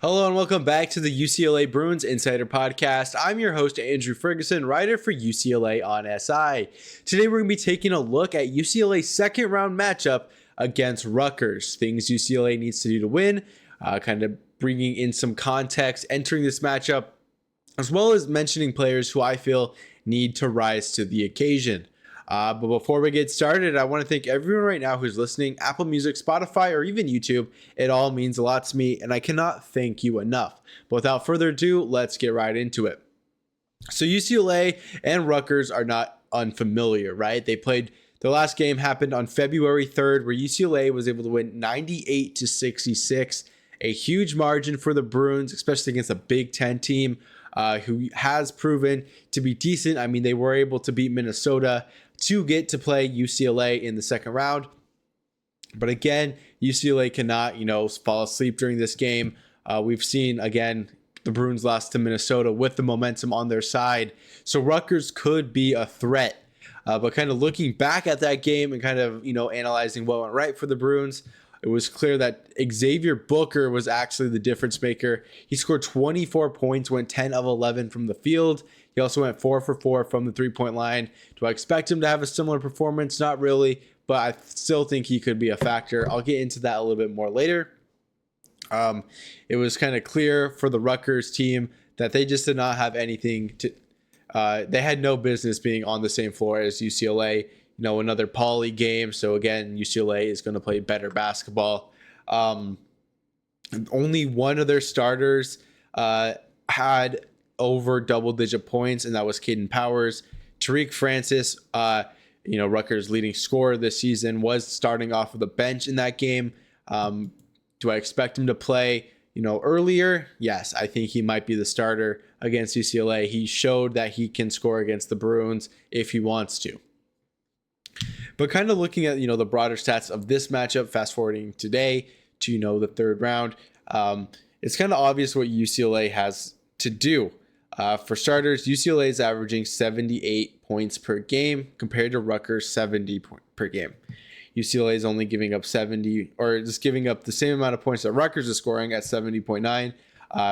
Hello and welcome back to the UCLA Bruins Insider Podcast. I'm your host, Andrew Ferguson, writer for UCLA on SI. Today we're going to be taking a look at UCLA's second round matchup against Rutgers. Things UCLA needs to do to win, kind of bringing in some context entering this matchup, as well as mentioning players who I feel need to rise to the occasion. But before we get started, I want to thank everyone right now who's listening, Apple Music, Spotify, or even YouTube. It all means a lot to me, and I cannot thank you enough. But without further ado, let's get right into it. So UCLA and Rutgers are not unfamiliar, right? Their last game happened on February 3rd, where UCLA was able to win 98-66, a huge margin for the Bruins, especially against a Big Ten team who has proven to be decent. I mean, they were able to beat Minnesota to get to play UCLA in the second round. But again, UCLA cannot, fall asleep during this game. We've seen, again, the Bruins lost to Minnesota with the momentum on their side. So Rutgers could be a threat. But kind of looking back at that game and kind of, analyzing what went right for the Bruins, it was clear that Xavier Booker was actually the difference maker. He scored 24 points, went 10 of 11 from the field. He also went 4 for 4 from the three-point line. Do I expect him to have a similar performance? Not really, but I still think he could be a factor. I'll get into that a little bit more later. It was kind of clear for the Rutgers team that they just did not have anything to. They had no business being on the same floor as UCLA. Another poly game. So again, UCLA is going to play better basketball. Only one of their starters had over double-digit points, and that was Caden Powers. Tariq Francis, Rutgers' leading scorer this season, was starting off of the bench in that game. Do I expect him to play, earlier? Yes, I think he might be the starter against UCLA. He showed that he can score against the Bruins if he wants to. But kind of looking at, the broader stats of this matchup, fast forwarding today to, the third round, it's kind of obvious what UCLA has to do. For starters, UCLA is averaging 78 points per game compared to Rutgers 70 per game. UCLA is only giving up 70, or just giving up the same amount of points that Rutgers is scoring at 70.9.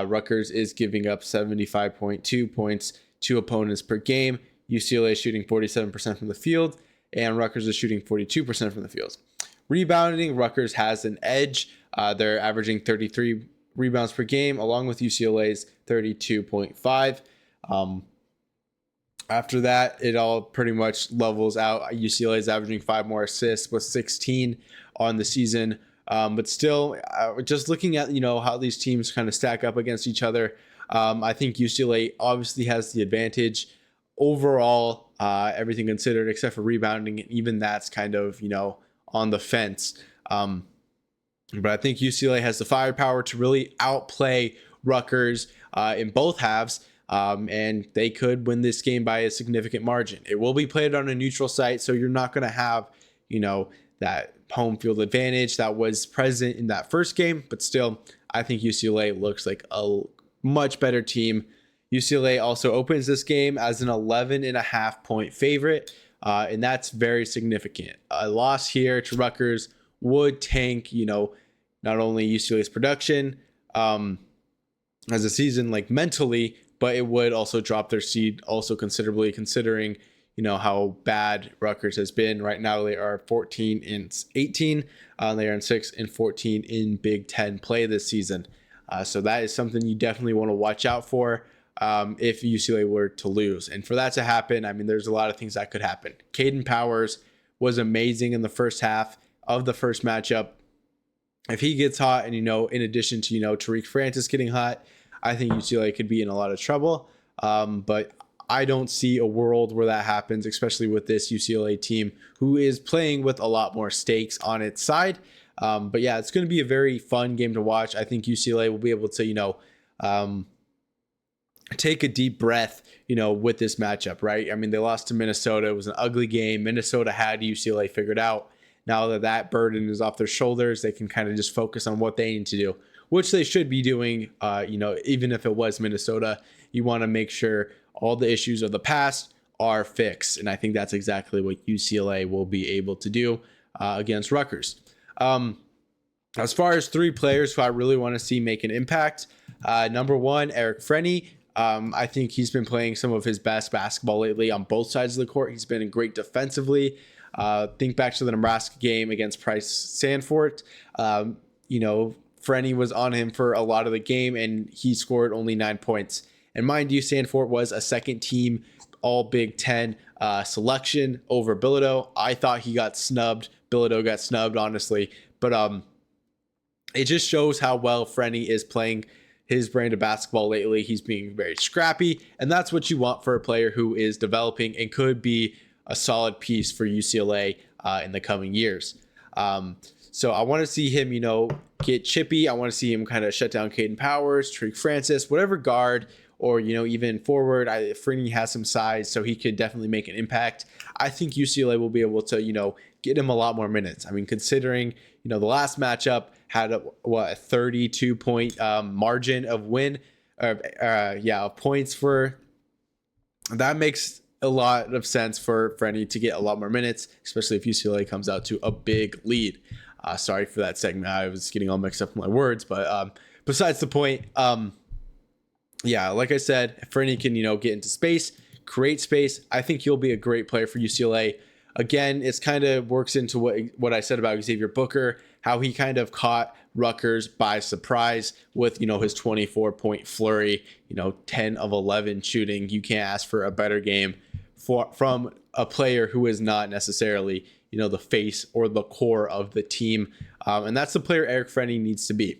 Rutgers is giving up 75.2 points to opponents per game. UCLA is shooting 47% from the field, and Rutgers is shooting 42% from the field. Rebounding, Rutgers has an edge. They're averaging 33 rebounds per game, along with UCLA's 32.5. After that, it all pretty much levels out. UCLA is averaging 5 more assists with 16 on the season. But still, just looking at, how these teams kind of stack up against each other, I think UCLA obviously has the advantage overall, everything considered, except for rebounding. And even that's kind of, on the fence. But I think UCLA has the firepower to really outplay Rutgers in both halves, and they could win this game by a significant margin. It will be played on a neutral site, so you're not going to have, that home field advantage that was present in that first game. But still, I think UCLA looks like a much better team. UCLA also opens this game as an 11.5 point favorite, and that's very significant. A loss here to Rutgers would tank, not only UCLA's production as a season, mentally, but it would also drop their seed also considerably, considering, how bad Rutgers has been. Right now, they are 14-18. They are in 6-14 in Big Ten play this season. So that is something you definitely want to watch out for if UCLA were to lose. And for that to happen, I mean, there's a lot of things that could happen. Caden Powers was amazing in the first half of the first matchup. If he gets hot and, in addition to, Tariq Francis getting hot, I think UCLA could be in a lot of trouble. But I don't see a world where that happens, especially with this UCLA team who is playing with a lot more stakes on its side. But yeah, it's going to be a very fun game to watch. I think UCLA will be able to, take a deep breath, with this matchup, right? I mean, they lost to Minnesota. It was an ugly game. Minnesota had UCLA figured out. Now that burden is off their shoulders, they can kind of just focus on what they need to do, which they should be doing. Even if it was Minnesota, you want to make sure all the issues of the past are fixed. And I think that's exactly what UCLA will be able to do against Rutgers. As far as three players who I really want to see make an impact, Number one, Eric Frenny. I think he's been playing some of his best basketball lately on both sides of the court. He's been great defensively. Think back to the Nebraska game against Price Sanford. Frenny was on him for a lot of the game, and he scored only 9 points. And mind you, Sanford was a second team All Big Ten selection over Bilodeau. I thought he got snubbed. Bilodeau got snubbed, honestly. But it just shows how well Frenny is playing his brand of basketball lately. He's being very scrappy, and that's what you want for a player who is developing and could be a solid piece for UCLA in the coming years. So I want to see him, get chippy. I want to see him kind of shut down Caden Powers, Tariq Francis, whatever guard, or, even forward. Freeney has some size, so he could definitely make an impact. I think UCLA will be able to, get him a lot more minutes. I mean, considering, the last matchup had a 32-point margin of win, of points for. That makes a lot of sense for Frenny to get a lot more minutes, especially if UCLA comes out to a big lead. Sorry for that segment. I was getting all mixed up in my words, but besides the point, like I said, if Frenny can, get into space, create space, I think he'll be a great player for UCLA. Again, it's kind of works into what I said about Xavier Booker, how he kind of caught Rutgers by surprise with, his 24-point flurry, 10 of 11 shooting. You can't ask for a better game from a player who is not necessarily, the face or the core of the team. And that's the player Eric Frenny needs to be.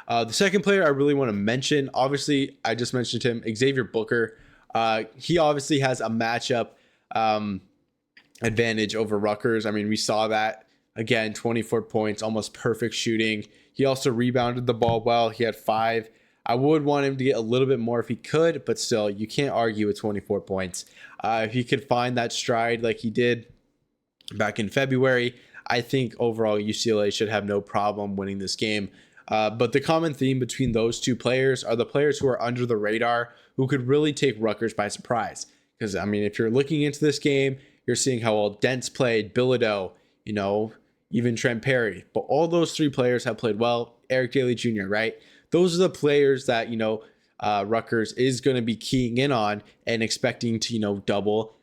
The second player I really want to mention, obviously, I just mentioned him, Xavier Booker. He obviously has a matchup advantage over Rutgers. I mean, we saw that. Again, 24 points, almost perfect shooting. He also rebounded the ball well. He had 5. I would want him to get a little bit more if he could, but still, you can't argue with 24 points. If he could find that stride like he did back in February, I think overall UCLA should have no problem winning this game. But the common theme between those two players are the players who are under the radar, who could really take Rutgers by surprise. Because, I mean, if you're looking into this game, you're seeing how well Dent's played, Bilodeau, even Trent Perry. But all those 3 players have played well. Eric Daly Jr., right? Those are the players that, Rutgers is going to be keying in on and expecting to, double,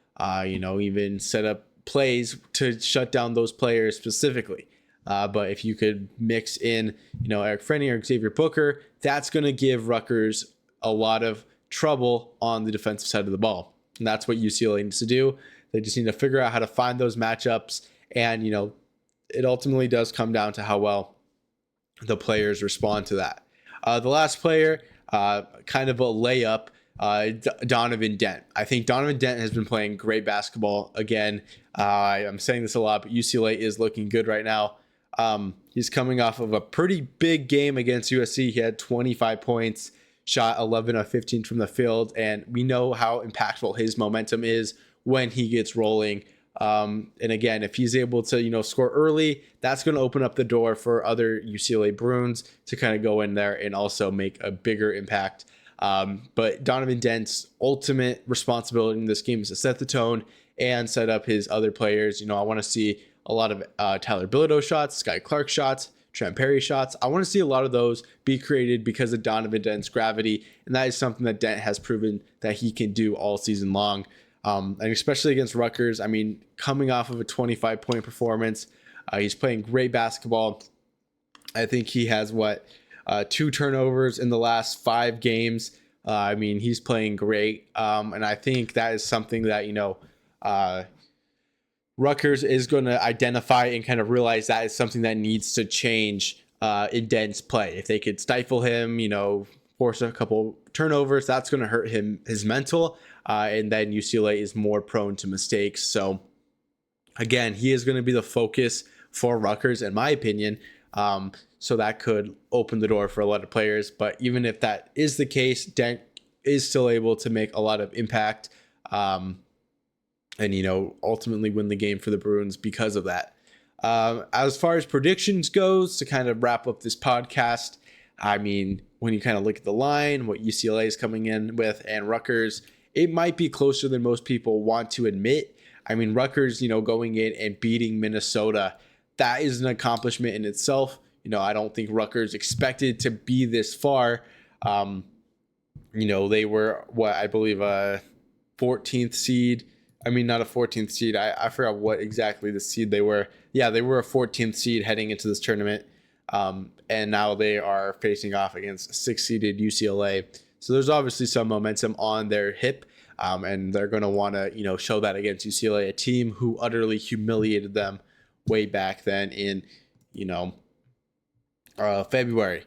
even set up plays to shut down those players specifically. But if you could mix in, Eric Frenny or Xavier Booker, that's going to give Rutgers a lot of trouble on the defensive side of the ball. And that's what UCLA needs to do. They just need to figure out how to find those matchups. And, it ultimately does come down to how well the players respond to that. The last player, kind of a layup, Donovan Dent. I think Donovan Dent has been playing great basketball. Again, I'm saying this a lot, but UCLA is looking good right now. He's coming off of a pretty big game against USC. He had 25 points, shot 11 of 15 from the field, and we know how impactful his momentum is when he gets rolling. And again, if he's able to, score early, that's going to open up the door for other UCLA Bruins to kind of go in there and also make a bigger impact. But Donovan Dent's ultimate responsibility in this game is to set the tone and set up his other players. I want to see a lot of Tyler Bilodeau shots, Sky Clark shots, Trent Perry shots. I want to see a lot of those be created because of Donovan Dent's gravity, and that is something that Dent has proven that he can do all season long. And especially against Rutgers, I mean, coming off of a 25-point performance, he's playing great basketball. I think he has 2 turnovers in the last 5 games. I mean, he's playing great. And I think that is something that, Rutgers is going to identify and kind of realize that is something that needs to change in Dent's play. If they could stifle him, force a couple turnovers, that's going to hurt his mental. And then UCLA is more prone to mistakes. So again, he is going to be the focus for Rutgers, in my opinion. So that could open the door for a lot of players. But even if that is the case, Dent is still able to make a lot of impact. And, ultimately win the game for the Bruins because of that. As far as predictions goes, to kind of wrap up this podcast, I mean, when you kind of look at the line, what UCLA is coming in with, and Rutgers, it might be closer than most people want to admit. I mean, Rutgers, going in and beating Minnesota, that is an accomplishment in itself. I don't think Rutgers expected to be this far. They were what I believe a 14th seed. I mean, not a 14th seed. I forgot what exactly the seed they were. Yeah, they were a 14th seed heading into this tournament. And now they are facing off against 6-seeded UCLA. So there's obviously some momentum on their hip. And they're going to want to, show that against UCLA, a team who utterly humiliated them way back then in, February.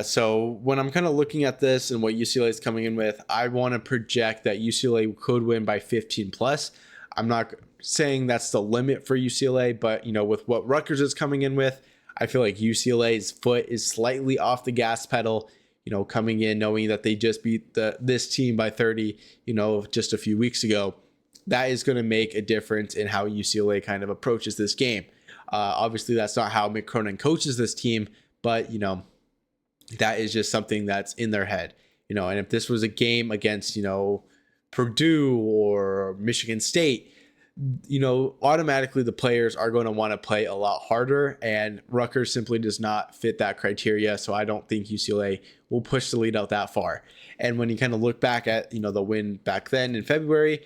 So when I'm kind of looking at this and what UCLA is coming in with, I want to project that UCLA could win by 15 plus. I'm not saying that's the limit for UCLA, but with what Rutgers is coming in with, I feel like UCLA's foot is slightly off the gas pedal. Coming in knowing that they just beat this team by 30, just a few weeks ago. That is going to make a difference in how UCLA kind of approaches this game. Obviously, that's not how Mick Cronin coaches this team, but that is just something that's in their head, and if this was a game against, Purdue or Michigan State, automatically the players are going to want to play a lot harder, and Rutgers simply does not fit that criteria. So I don't think UCLA will push the lead out that far. And when you kind of look back at, the win back then in February,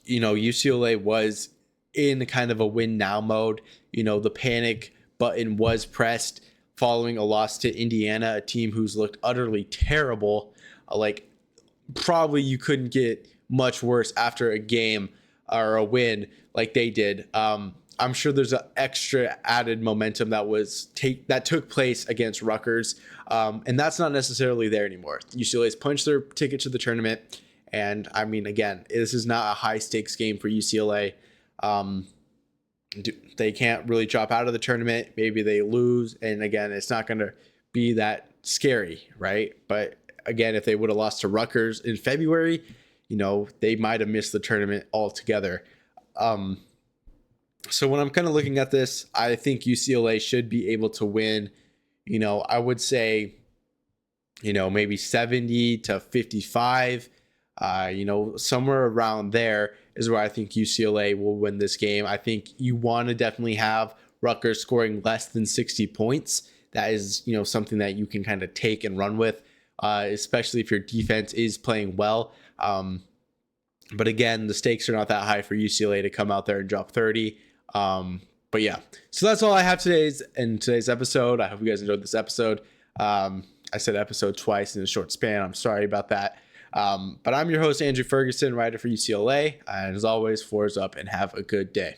UCLA was in kind of a win now mode. The panic button was pressed following a loss to Indiana, a team who's looked utterly terrible. Probably you couldn't get much worse after a game or a win like they did. I'm sure there's an extra added momentum that took place against Rutgers, and that's not necessarily there anymore. UCLA's punched their ticket to the tournament, and I mean, again, this is not a high stakes game for UCLA. They can't really drop out of the tournament. Maybe they lose, and again, it's not going to be that scary, right? But again, if they would have lost to Rutgers in February, they might have missed the tournament altogether. So when I'm kind of looking at this, I think UCLA should be able to win, I would say, maybe 70 to 55, somewhere around there is where I think UCLA will win this game. I think you want to definitely have Rutgers scoring less than 60 points. That is, something that you can kind of take and run with, especially if your defense is playing well. But again, the stakes are not that high for UCLA to come out there and drop 30. But yeah, so that's all I have today's episode. I hope you guys enjoyed this episode. I said episode twice in a short span. I'm sorry about that. But I'm your host, Andrew Ferguson, writer for UCLA. And as always, floors up and have a good day.